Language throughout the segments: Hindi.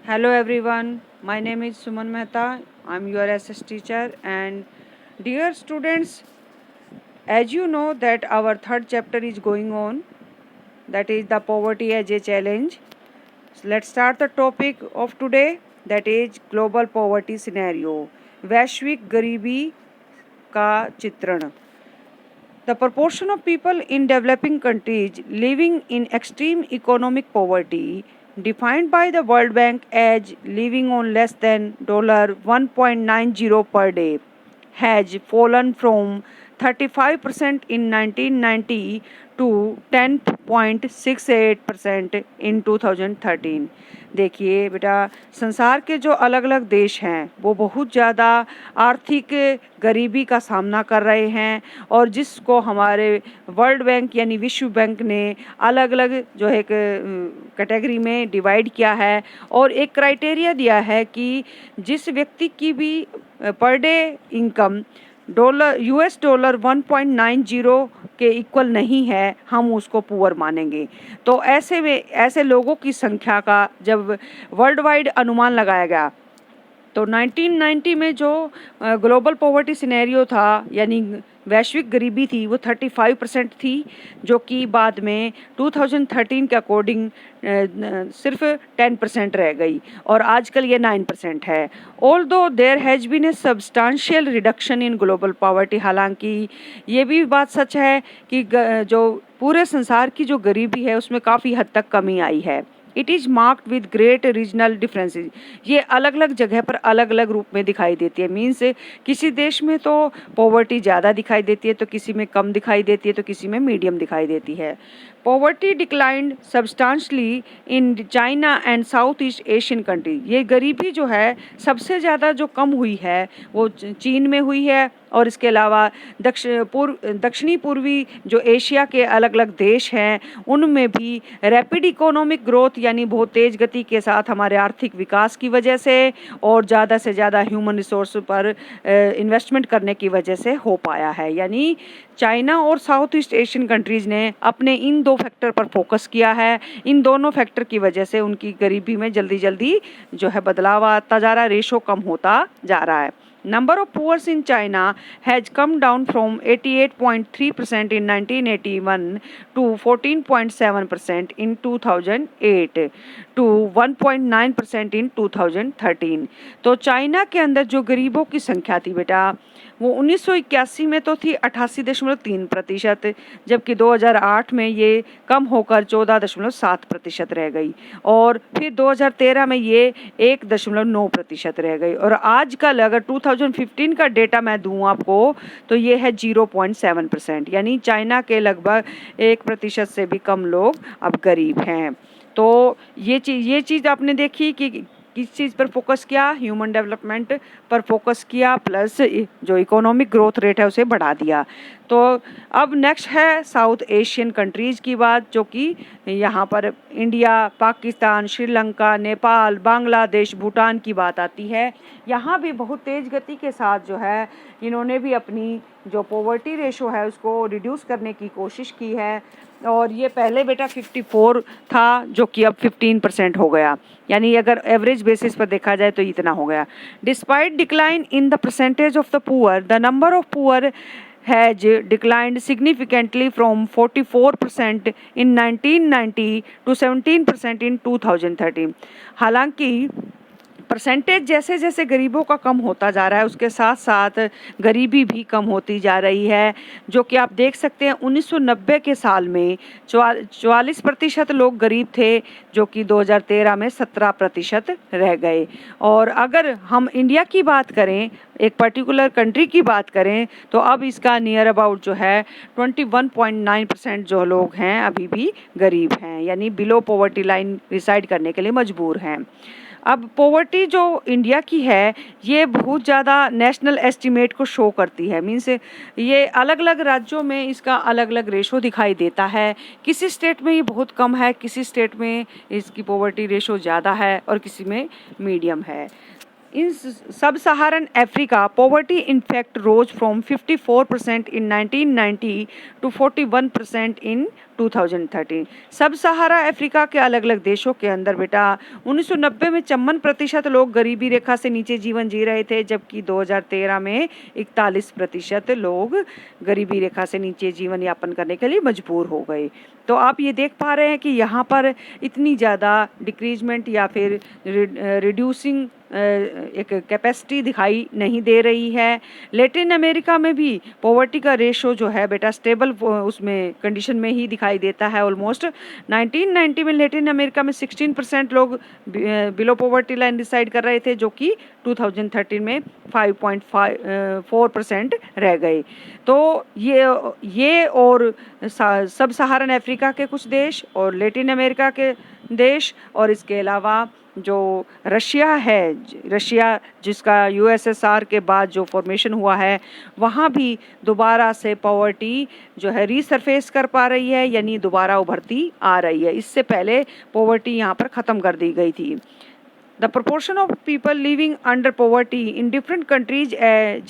Hello everyone, my name is Suman Mehta. I'm your SS teacher and dear students, as you know that our third chapter is going on, that is the poverty as a challenge. So let's start the topic of today, that is global poverty scenario. वैश्विक गरीबी का चित्रण. The proportion of people in developing countries living in extreme economic poverty, defined by the World Bank as living on less than $1.90 per day, has fallen from 35% in 1990 to 10.68% in 2013. देखिए बेटा, संसार के जो अलग अलग देश हैं वो बहुत ज़्यादा आर्थिक गरीबी का सामना कर रहे हैं और जिसको हमारे वर्ल्ड बैंक यानी विश्व बैंक ने अलग अलग जो है कैटेगरी में डिवाइड किया है और एक क्राइटेरिया दिया है कि जिस व्यक्ति की भी पर डे इनकम $1.90 के इक्वल नहीं है, हम उसको पुअर मानेंगे. तो ऐसे में ऐसे लोगों की संख्या का जब वर्ल्ड वाइड अनुमान लगाया गया तो 1990 में जो ग्लोबल पॉवर्टी सिनेरियो था यानी वैश्विक गरीबी थी वो 35% थी, जो कि बाद में 2013 के अकॉर्डिंग सिर्फ 10% रह गई और आजकल ये 9% है. Although there has been a substantial reduction in global poverty, हालांकि ये भी बात सच है कि जो पूरे संसार की जो गरीबी है उसमें काफ़ी हद तक कमी आई है. It is marked with great regional differences, ये अलग अलग जगह पर अलग अलग रूप में दिखाई देती है. मीन्स किसी देश में तो पॉवर्टी ज़्यादा दिखाई देती है, तो किसी में कम दिखाई देती है, तो किसी में मीडियम दिखाई देती है. Poverty declined substantially in China and south east Asian country, ये गरीबी जो है सबसे ज़्यादा जो कम हुई है वो चीन में हुई है और इसके अलावा दक्षिणी पूर्वी जो एशिया के अलग अलग देश हैं उनमें भी रैपिड इकोनॉमिक ग्रोथ यानी बहुत तेज़ गति के साथ हमारे आर्थिक विकास की वजह से और ज़्यादा से ज़्यादा ह्यूमन रिसोर्स पर इन्वेस्टमेंट करने की वजह से हो पाया है. यानी चाइना और साउथ ईस्ट एशियन कंट्रीज़ ने अपने इन दो फैक्टर पर फोकस किया है. इन दोनों फैक्टर की वजह से उनकी गरीबी में जल्दी जल्दी जो है बदलाव आता जा रहा है, रेशो कम होता जा रहा है. Number of poor in China has come down from 88.3% in 1981 to 14.7% in 2008 to 1.9% in 2013. तो चाइना के अंदर जो गरीबों की संख्या थी बेटा वो 1981 में तो थी 88.3%, जबकि 2008 में ये कम होकर 14.7% रह गई और फिर 2013 में ये 1.9% रह गई और आजकल अगर 2015 का डेटा मैं दूं आपको तो ये है 0.7%. यानी चाइना के लगभग 1% से भी कम लोग अब गरीब हैं. तो ये चीज़ आपने देखी कि किस चीज़ पर फोकस किया, ह्यूमन डेवलपमेंट पर फोकस किया प्लस जो इकोनॉमिक ग्रोथ रेट है उसे बढ़ा दिया. तो अब नेक्स्ट है साउथ एशियन कंट्रीज़ की बात, जो कि यहाँ पर इंडिया, पाकिस्तान, श्रीलंका, नेपाल, बांग्लादेश, भूटान की बात आती है. यहाँ भी बहुत तेज़ गति के साथ जो है इन्होंने भी अपनी जो पॉवर्टी रेशो है उसको रिड्यूस करने की कोशिश की है और ये पहले बेटा 54 था जो कि अब 15% हो गया. यानी अगर एवरेज बेसिस पर देखा जाए तो इतना हो गया. Despite decline in the percentage of the poor, the number of poor has declined significantly from 44% in 1990 to 17% in 2013. हालांकि परसेंटेज जैसे जैसे गरीबों का कम होता जा रहा है उसके साथ साथ गरीबी भी कम होती जा रही है, जो कि आप देख सकते हैं 1990 के साल में 44% लोग गरीब थे, जो कि 2013 में 17% रह गए. और अगर हम इंडिया की बात करें, एक पर्टिकुलर कंट्री की बात करें, तो अब इसका नियर अबाउट जो है 21.9% जो लोग हैं अभी भी गरीब हैं, यानी बिलो पॉवर्टी लाइन रिसाइड करने के लिए मजबूर हैं. अब पॉवर्टी जो इंडिया की है ये बहुत ज़्यादा नेशनल एस्टीमेट को शो करती है. मीन्स ये अलग अलग राज्यों में इसका अलग अलग रेशो दिखाई देता है. किसी स्टेट में ये बहुत कम है, किसी स्टेट में इसकी पॉवर्टी रेशो ज़्यादा है और किसी में मीडियम है. In sub-Saharan Africa, poverty in fact rose from 54% in 1990 to 41% in 2013। सब सहारा अफ्रीका के अलग अलग देशों के अंदर बेटा 1990 में 54% लोग गरीबी रेखा से नीचे जीवन जी रहे थे, जबकि 2013 में 41% लोग गरीबी रेखा से नीचे जीवन यापन करने के लिए मजबूर हो गए। तो आप ये देख पा रहे हैं कि यहाँ पर इतनी ज़्यादा डिक्रीजमेंट या फिर रिड्यूसिंग एक कैपेसिटी दिखाई नहीं दे रही है। लैटिन अमेरिका में भी पॉवर्टी का रेशो जो है बेटा स्टेबल उसमें कंडीशन में ही दिखाई देता है। ऑलमोस्ट 1990 में लैटिन अमेरिका में 16% लोग बिलो पॉवर्टी लाइन डिसाइड कर रहे थे, जो कि 2013 में 5.4% रह गए। तो ये और सब सहारन अफ्रीका के कुछ देश और लैटिन अमेरिका के देश और इसके अलावा जो रशिया है, रशिया जिसका यूएसएसआर के बाद जो फॉर्मेशन हुआ है, वहाँ भी दोबारा से पॉवर्टी जो है रीसरफेस कर पा रही है, यानी दोबारा उभरती आ रही है। इससे पहले पॉवर्टी यहाँ पर ख़त्म कर दी गई थी। The proportion of people living under poverty in different countries as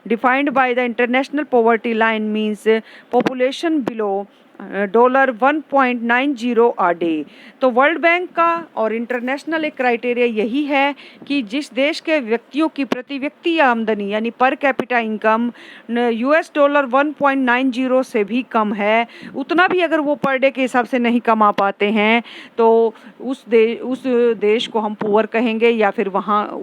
defined by the International Poverty Line means population below $1.90 a day। तो वर्ल्ड बैंक का और इंटरनेशनल एक क्राइटेरिया यही है कि जिस देश के व्यक्तियों की प्रति व्यक्ति आमदनी यानी पर कैपिटा इनकम $1.90 से भी कम है, उतना भी अगर वो पर डे के हिसाब से नहीं कमा पाते हैं तो उस देश को हम पुअर कहेंगे, या फिर वहाँ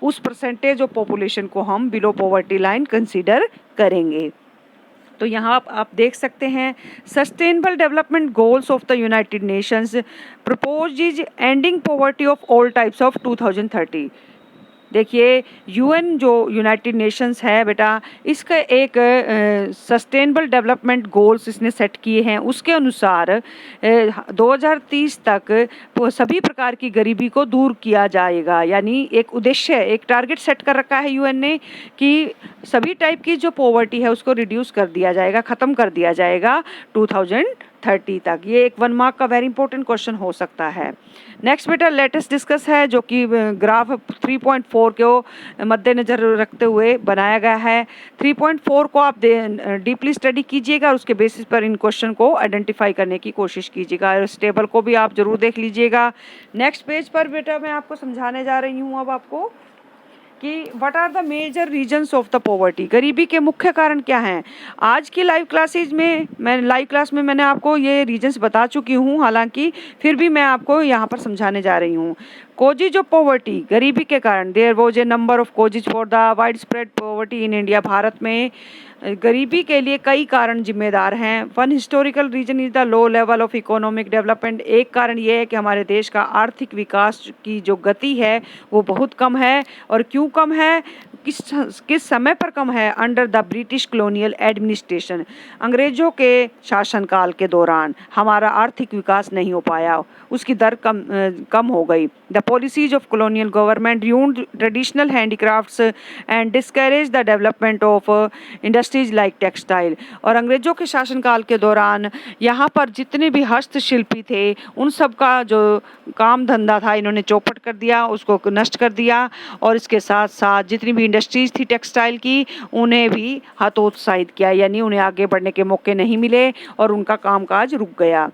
उस परसेंटेज ऑफ पॉपुलेशन को हम बिलो पॉवर्टी लाइन कंसीडर करेंगे। तो यहाँ आप देख सकते हैं sustainable development goals of the United Nations propose is ending poverty of all types of 2030। देखिए यूएन जो यूनाइटेड नेशंस है बेटा, इसका एक सस्टेनेबल डेवलपमेंट गोल्स इसने सेट किए हैं। उसके अनुसार 2030 तक सभी प्रकार की गरीबी को दूर किया जाएगा, यानी एक उद्देश्य, एक टारगेट सेट कर रखा है यूएन ने कि सभी टाइप की जो पॉवर्टी है उसको रिड्यूस कर दिया जाएगा, ख़त्म कर दिया जाएगा 2030 तक। ये एक 1 मार्क का वेरी इंपॉर्टेंट क्वेश्चन हो सकता है। नेक्स्ट बेटा लेटेस्ट डिस्कस है, जो कि ग्राफ 3.4 को मद्देनजर रखते हुए बनाया गया है। 3.4 को आप डीपली स्टडी कीजिएगा और उसके बेसिस पर इन क्वेश्चन को आइडेंटिफाई करने की कोशिश कीजिएगा। इस टेबल को भी आप जरूर देख लीजिएगा। नेक्स्ट पेज पर बेटा मैं आपको समझाने जा रही हूँ अब आपको कि what are the major reasons of the poverty, गरीबी के मुख्य कारण क्या हैं। आज की लाइव क्लास में मैंने आपको ये रीजन्स बता चुकी हूँ, हालांकि फिर भी मैं आपको यहाँ पर समझाने जा रही हूँ। कोजिज ऑफ पॉवर्टी, गरीबी के कारण, there was a number of causes for the wide spread poverty in India. Bharat में गरीबी के लिए कई कारण जिम्मेदार हैं। One historical reason is the low level of economic development. एक कारण ये है कि हमारे देश का आर्थिक विकास की जो गति है वो बहुत कम है। और क्यों कम है, किस समय पर कम है? Under the British colonial administration, अंग्रेजों के शासनकाल के दौरान हमारा आर्थिक विकास नहीं हो पाया, उसकी दर कम हो गई। The policies of colonial government ruined traditional handicrafts and discourage the development of industries like textile. और अंग्रेजों के शासनकाल के दौरान यहाँ पर जितने भी हस्तशिल्पी थे उन सब का जो काम धंधा था इन्होंने चौपट कर दिया, उसको नष्ट कर दिया। और इसके साथ साथ जितनी भी इंडस्ट्रीज थी टेक्सटाइल की उन्हें भी हतोत्साहित किया, यानी उन्हें आगे बढ़ने के मौके नहीं मिले और उनका कामकाज रुक गया।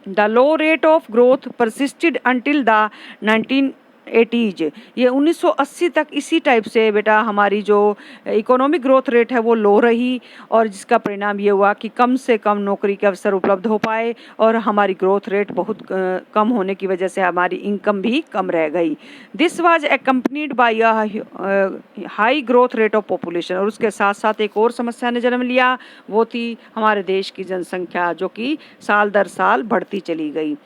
The low rate of growth persisted until the 1980s। ये 1980 तक इसी टाइप से बेटा हमारी जो इकोनॉमिक ग्रोथ रेट है वो लो रही, और जिसका परिणाम ये हुआ कि कम से कम नौकरी के अवसर उपलब्ध हो पाए और हमारी ग्रोथ रेट बहुत कम होने की वजह से हमारी इनकम भी कम रह गई। This was accompanied by high growth rate of population. और उसके साथ साथ एक और समस्या ने जन्म लिया, वो थी हमारे देश की जनसंख्या जो कि साल दर साल बढ़ती चली गई।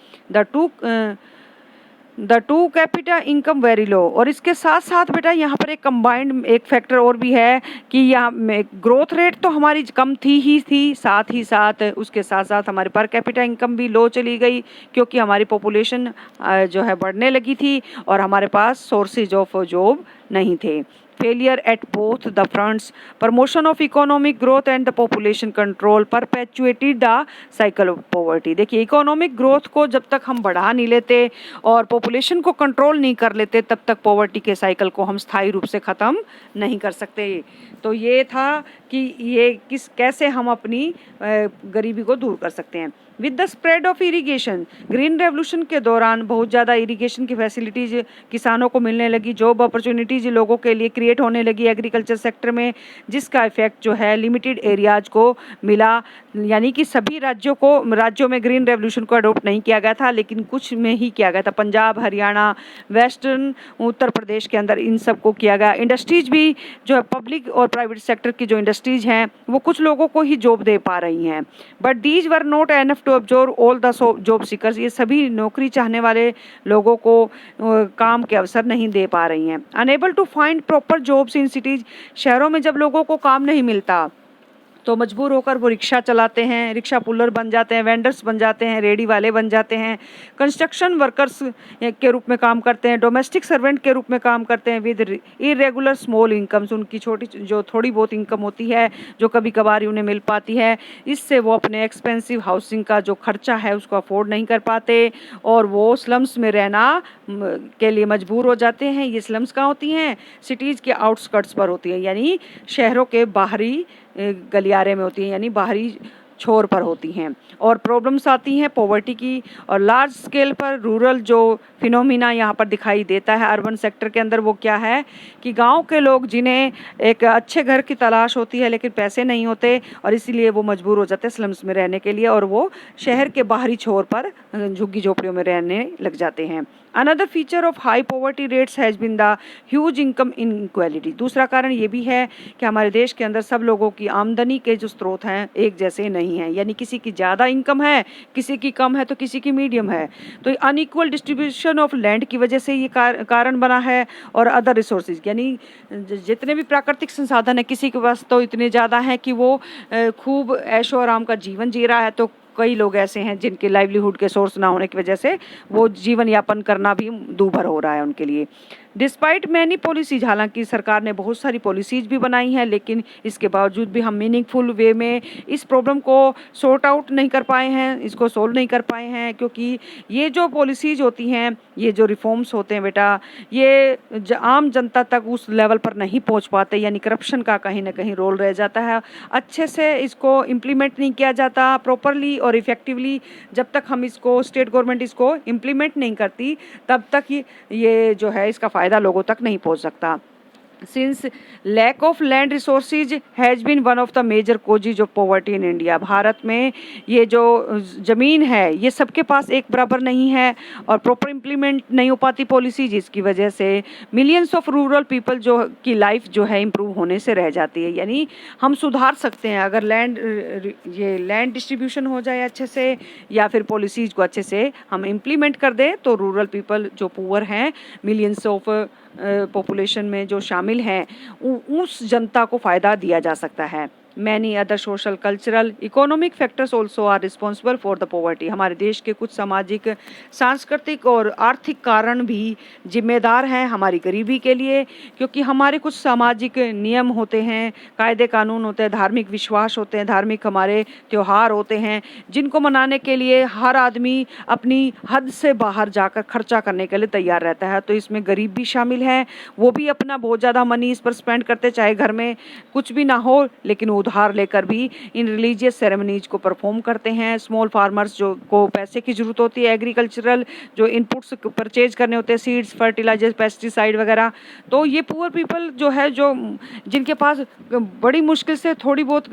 The two capita income very low. और इसके साथ साथ बेटा यहाँ पर एक कंबाइंड एक फैक्टर और भी है कि यहाँ ग्रोथ रेट तो हमारी कम थी, साथ ही साथ उसके साथ साथ हमारे पर कैपिटा इनकम भी लो चली गई, क्योंकि हमारी पॉपुलेशन जो है बढ़ने लगी थी और हमारे पास सोर्सेज ऑफ जॉब नहीं थे। Failure at both the fronts, promotion of economic growth and the population control perpetuated the cycle of poverty। देखिए इकोनॉमिक ग्रोथ को जब तक हम बढ़ा नहीं लेते और पॉपुलेशन को कंट्रोल नहीं कर लेते तब तक पॉवर्टी के साइकिल को हम स्थायी रूप से ख़त्म नहीं कर सकते। तो ये था कि ये कैसे हम अपनी गरीबी को दूर कर सकते हैं। With the spread of irrigation, green revolution के दौरान बहुत ज़्यादा इरिगेशन की फैसिलिटीज़ किसानों को मिलने लगी, जॉब अपॉर्चुनिटीज़ लोगों के लिए क्रिएट होने लगी एग्रीकल्चर सेक्टर में, जिसका इफेक्ट जो है लिमिटेड एरियाज को मिला। यानी कि सभी राज्यों में ग्रीन रेवोल्यूशन को अडोप्ट नहीं किया गया था, लेकिन कुछ में ही किया गया था। पंजाब, हरियाणा, वेस्टर्न उत्तर प्रदेश के अंदर इन सब को किया गया। इंडस्ट्रीज भी जो है पब्लिक और प्राइवेट सेक्टर की जो इंडस्ट्रीज हैं वो कुछ लोगों को ही जॉब दे पा रही हैं, but these were not enough to absorb all the job seekers. ये सभी नौकरी चाहने वाले लोगों को काम के अवसर नहीं दे पा रही हैं। Unable to find proper jobs in cities, शहरों में जब लोगों को काम नहीं मिलता तो मजबूर होकर वो रिक्शा चलाते हैं, रिक्शा पुलर बन जाते हैं, वेंडर्स बन जाते हैं, रेडी वाले बन जाते हैं, कंस्ट्रक्शन वर्कर्स के रूप में काम करते हैं, डोमेस्टिक सर्वेंट के रूप में काम करते हैं विद इरेगुलर स्मॉल इनकम्स। उनकी छोटी जो थोड़ी बहुत इनकम होती है जो कभी कभार उन्हें मिल पाती है, इससे वो अपने एक्सपेंसिव हाउसिंग का जो खर्चा है उसको अफोर्ड नहीं कर पाते और वो स्लम्स में रहना के लिए मजबूर हो जाते हैं। ये स्लम्स कहाँ होती हैं? सिटीज़ के आउटस्कर्ट्स पर होती है, यानी शहरों के बाहरी गलियारे में होती हैं, यानी बाहरी छोर पर होती हैं। और प्रॉब्लम्स आती हैं पॉवर्टी की, और लार्ज स्केल पर रूरल जो फिनोमिना यहाँ पर दिखाई देता है अर्बन सेक्टर के अंदर, वो क्या है कि गांव के लोग जिन्हें एक अच्छे घर की तलाश होती है लेकिन पैसे नहीं होते और इसीलिए वो मजबूर हो जाते हैं स्लम्स में रहने के लिए, और वो शहर के बाहरी छोर पर झुग्गी झोपड़ियों में रहने लग जाते हैं। Another feature of high poverty rates has been the huge income inequality. दूसरा कारण ये भी है कि हमारे देश के अंदर सब लोगों की आमदनी के जो स्रोत हैं एक जैसे नहीं हैं, यानी किसी की ज़्यादा इनकम है, किसी की कम है, तो किसी की मीडियम है। तो अनइक्वल डिस्ट्रीब्यूशन ऑफ लैंड की वजह से ये कारण बना है। और अदर रिसोर्सेज, यानी जितने भी प्राकृतिक संसाधन है किसी के पास तो इतने ज़्यादा हैं कि वो खूब ऐशो आराम का जीवन जी रहा है, तो कई लोग ऐसे हैं जिनके लाइवलीहुड के सोर्स ना होने की वजह से वो जीवन यापन करना भी दूभर हो रहा है उनके लिए। डिस्पाइट मैनी पॉलिसीज, हालांकि सरकार ने बहुत सारी पॉलिसीज भी बनाई हैं, लेकिन इसके बावजूद भी हम मीनिंगफुल वे में इस प्रॉब्लम को सॉर्ट आउट नहीं कर पाए हैं, इसको सोल्व नहीं कर पाए हैं, क्योंकि ये जो पॉलिसीज होती हैं, ये जो रिफॉर्म्स होते हैं बेटा, ये आम जनता तक उस लेवल पर नहीं पहुंच पाते, यानी करप्शन का कहीं ना कहीं रोल रह जाता है। अच्छे से इसको इम्प्लीमेंट नहीं किया जाता प्रॉपरली और इफ़ेक्टिवली। जब तक हम इसको स्टेट गवर्नमेंट इसको इम्प्लीमेंट नहीं करती तब तक ये जो है इसका फ़ायदा लोगों तक नहीं पहुंच सकता। Since lack of land resources has been one of the major causes of poverty in India, Bharat में ये जो ज़मीन है ये सबके पास एक बराबर नहीं है और प्रॉपर इम्प्लीमेंट नहीं हो पाती पॉलिसी, जिसकी वजह से मिलियंस ऑफ रूरल पीपल जो की लाइफ जो है इम्प्रूव होने से रह जाती है। यानी हम सुधार सकते हैं अगर लैंड डिस्ट्रीब्यूशन हो जाए अच्छे से, या फिर पॉलिसीज़ को अच्छे से हम इम्प्लीमेंट कर दें, तो रूरल पीपल जो पुअर हैं, मिलियंस ऑफ पॉपुलेशन में जो शामिल हैं, उस जनता को फ़ायदा दिया जा सकता है। Many other social, cultural, economic factors also are responsible for the poverty. हमारे देश के कुछ सामाजिक, सांस्कृतिक और आर्थिक कारण भी जिम्मेदार हैं हमारी गरीबी के लिए, क्योंकि हमारे कुछ सामाजिक नियम होते हैं, कायदे कानून होते हैं, धार्मिक विश्वास होते हैं, धार्मिक हमारे त्यौहार होते हैं, जिनको मनाने के लिए हर आदमी अपनी हद से बाहर जाकर खर्चा करने के लिए तैयार रहता है। तो इसमें गरीब भी शामिल हैं, वो भी अपना बहुत ज़्यादा मनी इस पर स्पेंड करते, चाहे घर में कुछ भी ना हो लेकिन उधार लेकर भी इन रिलीजियस सेरेमनीज को परफॉर्म करते हैं। स्मॉल फार्मर्स जो को पैसे की ज़रूरत होती है, एग्रीकल्चरल जो इनपुट्स परचेज करने होते हैं, सीड्स, फर्टिलाइजर्स, पेस्टिसाइड वगैरह, तो ये पुअर पीपल जो है, जो जिनके पास बड़ी मुश्किल से थोड़ी बहुत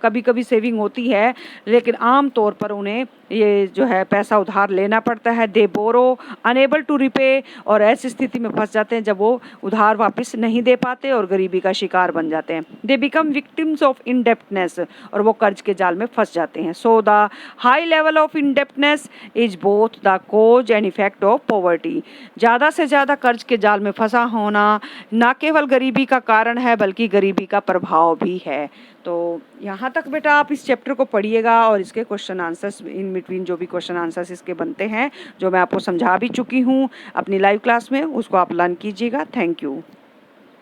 कभी कभी सेविंग होती है, लेकिन आम तौर पर उन्हें ये जो है पैसा उधार लेना पड़ता है। दे बोरो अनेबल टू रिपे, और ऐसी स्थिति में फंस जाते हैं जब वो उधार वापस नहीं दे पाते और गरीबी का शिकार बन जाते हैं। They become victims of indebtedness, और वो कर्ज के जाल में फंस जाते हैं। So the high level of indebtedness is both the cause and effect of poverty. ज़्यादा से ज़्यादा कर्ज के जाल में फंसा होना ना केवल गरीबी का कारण है बल्कि गरीबी का प्रभाव भी है। तो यहाँ तक बेटा आप इस चैप्टर को पढ़िएगा और इसके क्वेश्चन आंसर्स इन बिटवीन जो भी क्वेश्चन आंसर्स इसके बनते हैं, जो मैं आपको समझा भी चुकी हूँ अपनी लाइव क्लास में, उसको आप लर्न कीजिएगा। Thank you.